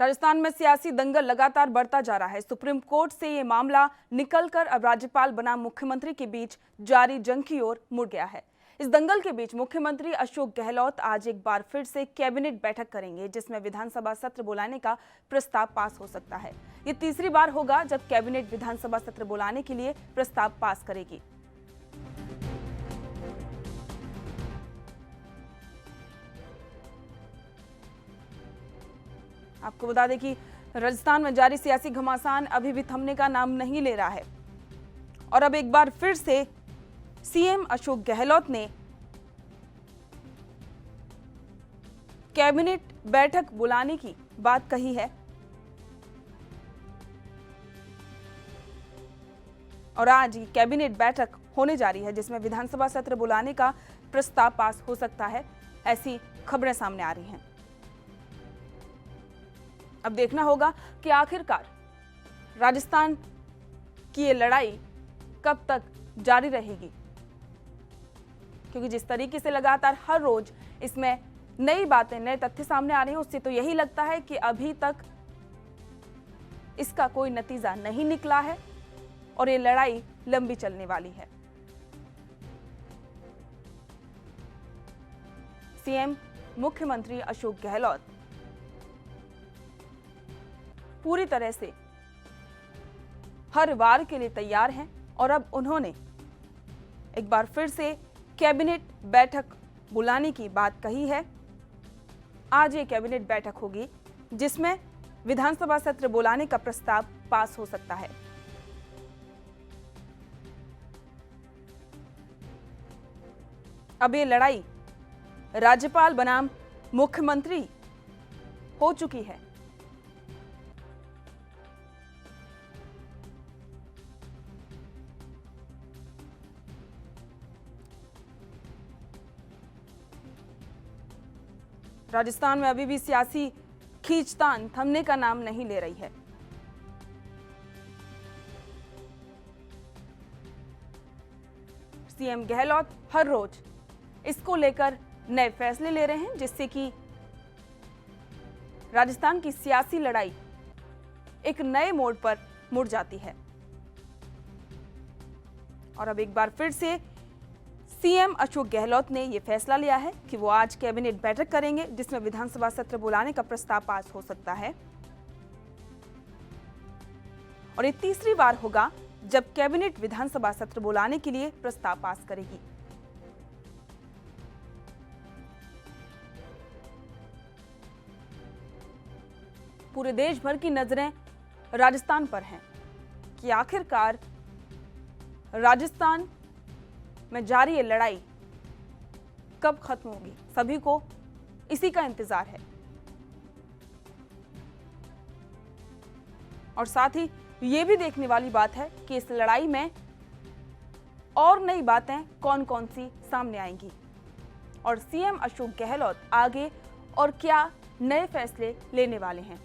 राजस्थान में सियासी दंगल लगातार बढ़ता जा रहा है। सुप्रीम कोर्ट से ये मामला निकलकर अब राज्यपाल बनाम मुख्यमंत्री के बीच जारी जंग की ओर मुड़ गया है। इस दंगल के बीच मुख्यमंत्री अशोक गहलोत आज एक बार फिर से कैबिनेट बैठक करेंगे, जिसमें विधानसभा सत्र बुलाने का प्रस्ताव पास हो सकता है। ये तीसरी बार होगा जब कैबिनेट विधानसभा सत्र बुलाने के लिए प्रस्ताव पास करेगी। आपको बता दें कि राजस्थान में जारी सियासी घमासान अभी भी थमने का नाम नहीं ले रहा है और अब एक बार फिर से सीएम अशोक गहलोत ने कैबिनेट बैठक बुलाने की बात कही है और आज ये कैबिनेट बैठक होने जा रही है, जिसमें विधानसभा सत्र बुलाने का प्रस्ताव पास हो सकता है। ऐसी खबरें सामने आ रही हैं। अब देखना होगा कि आखिरकार राजस्थान की ये लड़ाई कब तक जारी रहेगी, क्योंकि जिस तरीके से लगातार हर रोज इसमें नई बातें, नए तथ्य सामने आ रहे हैं, उससे तो यही लगता है कि अभी तक इसका कोई नतीजा नहीं निकला है और ये लड़ाई लंबी चलने वाली है। सीएम मुख्यमंत्री अशोक गहलोत पूरी तरह से हर वार के लिए तैयार हैं और अब उन्होंने एक बार फिर से कैबिनेट बैठक बुलाने की बात कही है। आज ये कैबिनेट बैठक होगी जिसमें विधानसभा सत्र बुलाने का प्रस्ताव पास हो सकता है। अब ये लड़ाई राज्यपाल बनाम मुख्यमंत्री हो चुकी है। राजस्थान में अभी भी सियासी खींचतान थमने का नाम नहीं ले रही है। सीएम गहलोत हर रोज इसको लेकर नए फैसले ले रहे हैं, जिससे कि राजस्थान की सियासी लड़ाई एक नए मोड़ पर मुड़ जाती है। और अब एक बार फिर से सीएम अशोक गहलोत ने यह फैसला लिया है कि वो आज कैबिनेट बैठक करेंगे, जिसमें विधानसभा सत्र बुलाने का प्रस्ताव पास हो सकता है और ये तीसरी बार होगा जब कैबिनेट विधानसभा सत्र बुलाने के लिए प्रस्ताव पास करेगी। पूरे देश भर की नजरें राजस्थान पर हैं कि आखिरकार राजस्थान में जारी ये लड़ाई कब खत्म होगी। सभी को इसी का इंतजार है और साथ ही ये भी देखने वाली बात है कि इस लड़ाई में और नई बातें कौन कौन सी सामने आएंगी और सीएम अशोक गहलोत आगे और क्या नए फैसले लेने वाले हैं,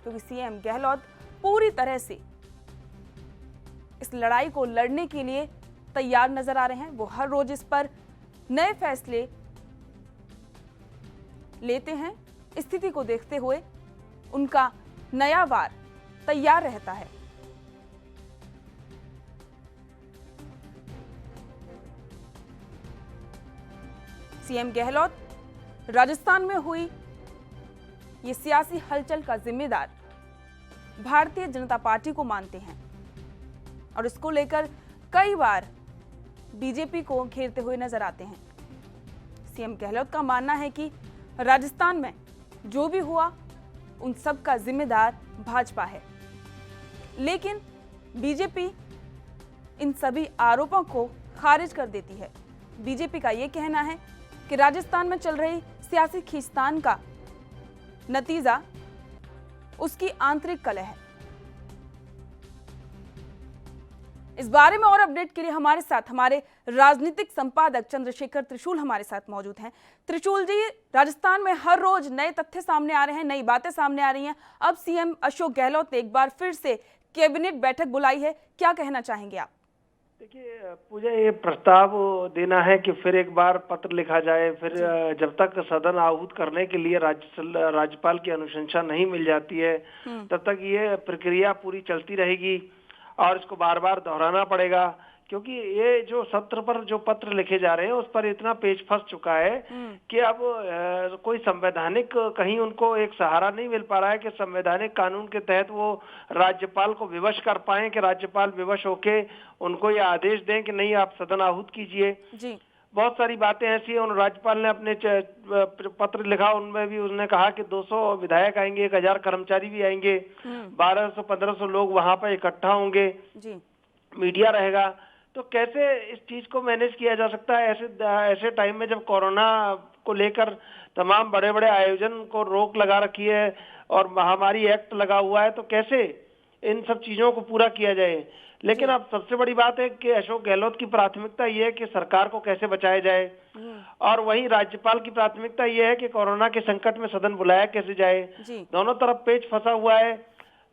क्योंकि सीएम गहलोत पूरी तरह से इस लड़ाई को लड़ने के लिए तैयार नजर आ रहे हैं। वो हर रोज इस पर नए फैसले लेते हैं। स्थिति को देखते हुए उनका नया वार तैयार रहता है। सीएम गहलोत राजस्थान में हुई ये सियासी हलचल का जिम्मेदार भारतीय जनता पार्टी को मानते हैं और इसको लेकर कई बार बीजेपी को घेरते हुए नजर आते हैं। सीएम गहलोत का मानना है कि राजस्थान में जो भी हुआ उन सब का जिम्मेदार भाजपा है, लेकिन बीजेपी इन सभी आरोपों को खारिज कर देती है। बीजेपी का यह कहना है कि राजस्थान में चल रही सियासी खींचतान का नतीजा उसकी आंतरिक कलह है। इस बारे में और अपडेट के लिए हमारे साथ हमारे राजनीतिक संपादक चंद्रशेखर त्रिशूल हमारे साथ मौजूद हैं। त्रिशूल जी, राजस्थान में हर रोज नए तथ्य सामने आ रहे हैं, नई बातें सामने आ रही हैं। अब सीएम अशोक गहलोत ने एक बार फिर से कैबिनेट बैठक बुलाई है, क्या कहना चाहेंगे आप? देखिए पूजा, ये प्रस्ताव देना है कि फिर एक बार पत्र लिखा जाए, फिर जब तक सदन आहूत करने के लिए राज्यपाल की अनुशंसा नहीं मिल जाती है तब तक ये प्रक्रिया पूरी चलती रहेगी और इसको बार बार दोहराना पड़ेगा, क्योंकि ये जो सत्र पर जो पत्र लिखे जा रहे हैं उस पर इतना पेच फंस चुका है कि अब कोई संवैधानिक कहीं उनको एक सहारा नहीं मिल पा रहा है कि संवैधानिक कानून के तहत वो राज्यपाल को विवश कर पाए कि राज्यपाल विवश होके उनको ये आदेश दें कि नहीं आप सदन आहूत कीजिए। जी। बहुत सारी बातें ऐसी हैं। उन राज्यपाल ने अपने पत्र लिखा, उनमें भी उसने कहा कि 200 विधायक आएंगे, 1000 कर्मचारी भी आएंगे, 1200-1500 लोग वहां पर इकट्ठा होंगे, मीडिया रहेगा। तो कैसे इस चीज को मैनेज किया जा सकता है ऐसे टाइम में जब कोरोना को लेकर तमाम बड़े बड़े आयोजन को रोक लगा रखी है और महामारी एक्ट लगा हुआ है, तो कैसे इन सब चीजों को पूरा किया जाए। लेकिन अब सबसे बड़ी बात है कि अशोक गहलोत की प्राथमिकता ये है कि सरकार को कैसे बचाया जाए, और वहीं राज्यपाल की प्राथमिकता ये है कि कोरोना के संकट में सदन बुलाया कैसे जाए। दोनों तरफ पेच फंसा हुआ है।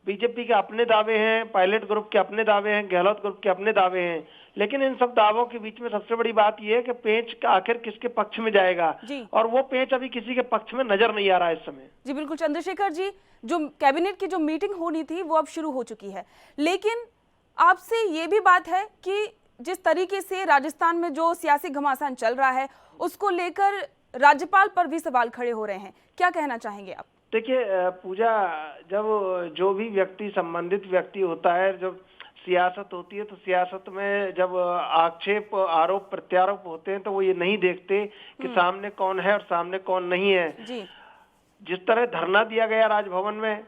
बीजेपी के अपने दावे हैं, पायलट ग्रुप के अपने दावे हैं, गहलोत ग्रुप के अपने दावे हैं, लेकिन इन सब दावों के बीच में सबसे बड़ी बात यह है कि पेंच आखिर किसके पक्ष में जाएगा, और वो पेंच अभी किसी के पक्ष में नजर नहीं आ रहा है इस समय। जी बिल्कुल चंद्रशेखर जी, जो कैबिनेट की जो मीटिंग होनी थी वो अब शुरू हो चुकी है, लेकिन आपसे ये भी बात है कि जिस तरीके से राजस्थान में जो सियासी घमासान चल रहा है उसको लेकर राज्यपाल पर भी सवाल खड़े हो रहे हैं, क्या कहना चाहेंगे आप? देखिए पूजा, जब जो भी व्यक्ति संबंधित व्यक्ति होता है, जब सियासत होती है तो सियासत में जब आक्षेप आरोप प्रत्यारोप होते हैं तो वो ये नहीं देखते कि सामने कौन है और सामने कौन नहीं है। जिस तरह धरना दिया गया राजभवन में,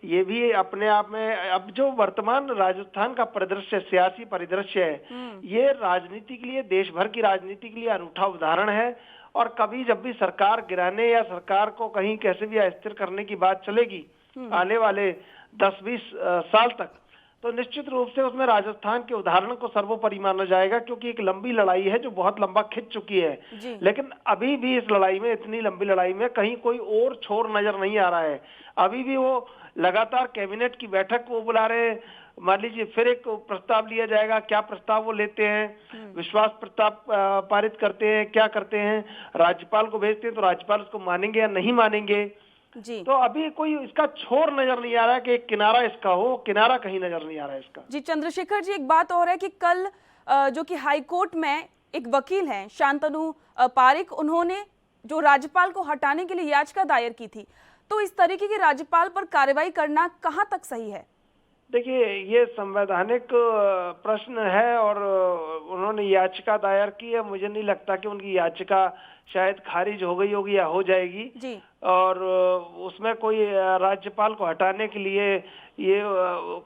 ये भी अपने आप में, अब जो वर्तमान राजस्थान का परिदृश्य, सियासी परिदृश्य है, ये राजनीति के लिए, देश भर की राजनीति के लिए अनूठा उदाहरण है। और कभी जब भी सरकार गिराने या सरकार को कहीं कैसे भी अस्थिर करने की बात चलेगी आने वाले 10-20 साल तक, तो निश्चित रूप से उसमें राजस्थान के उदाहरण को सर्वोपरि माना जाएगा, क्योंकि एक लंबी लड़ाई है जो बहुत लंबा खिंच चुकी है। लेकिन अभी भी इस लड़ाई में, इतनी लंबी लड़ाई में कहीं कोई और छोर नजर नहीं आ रहा है। अभी भी वो लगातार कैबिनेट की बैठक वो बुला रहे हैं। मान लीजिए फिर एक प्रस्ताव लिया जाएगा, क्या प्रस्ताव वो लेते हैं, विश्वास प्रस्ताव पारित करते हैं, क्या करते हैं, राज्यपाल को भेजते हैं तो राज्यपाल उसको मानेंगे या नहीं मानेंगे। तो अभी कोई इसका छोर नजर नहीं आ रहा है कि एक किनारा इसका हो, किनारा कहीं नजर नहीं आ रहा है इसका। जी चंद्रशेखर जी, एक बात और है कि कल जो कि हाई कोर्ट में एक वकील हैं शांतनु पारिक, उन्होंने जो राज्यपाल को हटाने के लिए याचिका दायर की थी, तो इस तरीके के राज्यपाल पर कार्रवाई करना कहां तक सही है? देखिए ये संवैधानिक प्रश्न है और उन्होंने याचिका दायर की है। मुझे नहीं लगता कि उनकी याचिका शायद खारिज हो गई होगी या हो जाएगी। और उसमें कोई राज्यपाल को हटाने के लिए ये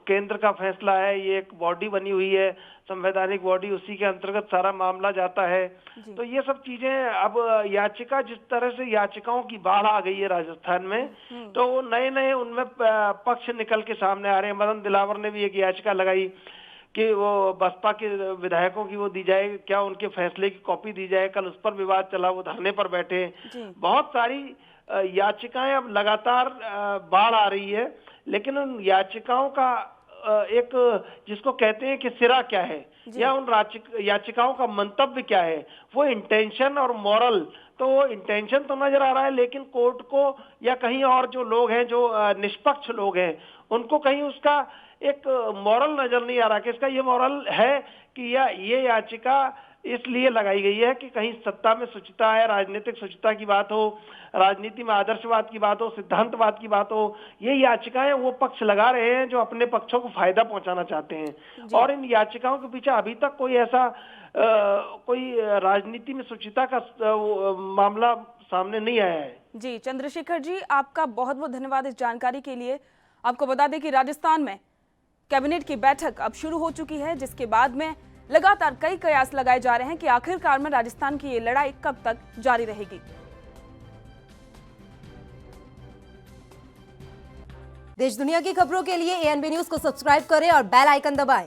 केंद्र का फैसला है, ये एक बॉडी बनी हुई है, संवैधानिक बॉडी, उसी के अंतर्गत सारा मामला जाता है। तो ये सब चीजें, अब याचिका, जिस तरह से याचिकाओं की बाढ़ आ गई है राजस्थान में, तो वो नए नए उनमें पक्ष निकल के सामने आ रहे हैं। मदन दिलावर ने भी एक याचिका लगाई कि वो बसपा के विधायकों की वो दी जाए, क्या उनके फैसले की कॉपी दी जाए। कल उस पर विवाद चला, वो धरने पर बैठे। बहुत सारी याचिकाएं अब लगातार बाढ़ आ रही है, लेकिन उन याचिकाओं का एक, जिसको कहते हैं कि सिरा क्या है या उन याचिकाओं का मंतव्य क्या है, वो इंटेंशन और मॉरल, तो वो इंटेंशन तो नजर आ रहा है, लेकिन कोर्ट को या कहीं और जो लोग हैं, जो निष्पक्ष लोग हैं, उनको कहीं उसका एक मॉरल नजर नहीं आ रहा कि इसका ये मॉरल है कि या ये याचिका इसलिए लगाई गई है कि कहीं सत्ता में शुचिता है, राजनीतिक शुचिता की बात हो, राजनीति में आदर्शवाद की बात हो, सिद्धांतवाद की बात हो। ये याचिकाएं वो पक्ष लगा रहे हैं जो अपने पक्षों को फायदा पहुंचाना चाहते हैं, और इन याचिकाओं के पीछे अभी तक कोई ऐसा कोई राजनीति में शुचिता का मामला सामने नहीं आया है। जी चंद्रशेखर जी, आपका बहुत बहुत धन्यवाद इस जानकारी के लिए। आपको बता दें कि राजस्थान में कैबिनेट की बैठक अब शुरू हो चुकी है, जिसके बाद में लगातार कई कयास लगाए जा रहे हैं कि आखिरकार में राजस्थान की ये लड़ाई कब तक जारी रहेगी। देश दुनिया की खबरों के लिए ANB न्यूज को सब्सक्राइब करें और बेल आइकन दबाएं।